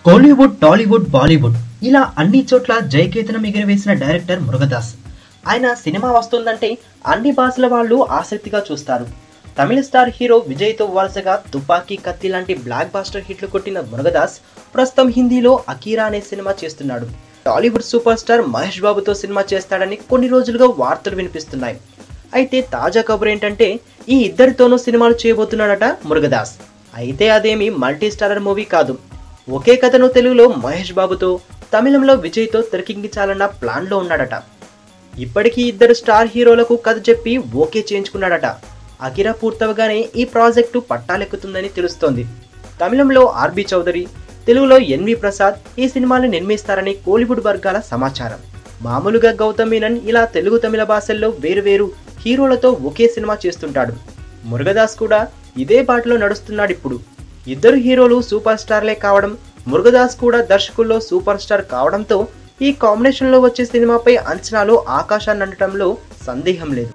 కోలీవుడ్, టాలీవుడ్, బాలీవుడ్ ఇలా అన్ని చోట్ల జయకేతనం ఎగిరవేసిన డైరెక్టర్ మురుగదాస్. ఆయన సినిమా వస్తుందంటే అన్ని భాషల వాళ్ళు ఆసక్తిగా చూస్తారు. తమిళ స్టార్ హీరో విజయ్తో వరుసగా తుపాకీ, కత్తి లాంటి బ్లాక్ బాస్టర్ హిట్లు కొట్టిన మురుగదాస్ ప్రస్తుతం హిందీలో అకీరా అనే సినిమా చేస్తున్నాడు. టాలీవుడ్ సూపర్ స్టార్ మహేష్ బాబుతో సినిమా చేస్తాడని కొన్ని రోజులుగా వార్తలు వినిపిస్తున్నాయి. అయితే తాజా కబురు ఏంటంటే ఈ ఇద్దరితోనూ సినిమాలు చేయబోతున్నాడట మురుగదాస్. అయితే అదేమి మల్టీ స్టారర్ మూవీ కాదు. ఒకే కథను తెలుగులో మహేష్ బాబుతో, తమిళంలో విజయ్తో తెరకెక్కించాలన్న ప్లాన్లో ఉన్నాడట. ఇప్పటికీ ఇద్దరు స్టార్ హీరోలకు కథ చెప్పి ఓకే చేయించుకున్నాడట. అకిరా పూర్తవగానే ఈ ప్రాజెక్టు పట్టాలెక్కుతుందని తెలుస్తోంది. తమిళంలో ఆర్బి చౌదరి, తెలుగులో ఎన్వి ప్రసాద్ ఈ సినిమాను నిర్మిస్తారని కోలీవుడ్ వర్గాల సమాచారం. మామూలుగా గౌతమ్ మీనన్ ఇలా తెలుగు, తమిళ భాషల్లో వేరువేరు హీరోలతో ఒకే సినిమా చేస్తుంటాడు. మురుగదాస్ కూడా ఇదే బాటలో నడుస్తున్నాడిప్పుడు. ఇద్దరు హీరోలు సూపర్ స్టార్లే కావడం, మురుగదాస్ కూడా దర్శకుల్లో సూపర్ స్టార్ కావడంతో ఈ కాంబినేషన్లో వచ్చే సినిమాపై అంచనాలు ఆకాశాన్ని అంటడంలో సందేహం లేదు.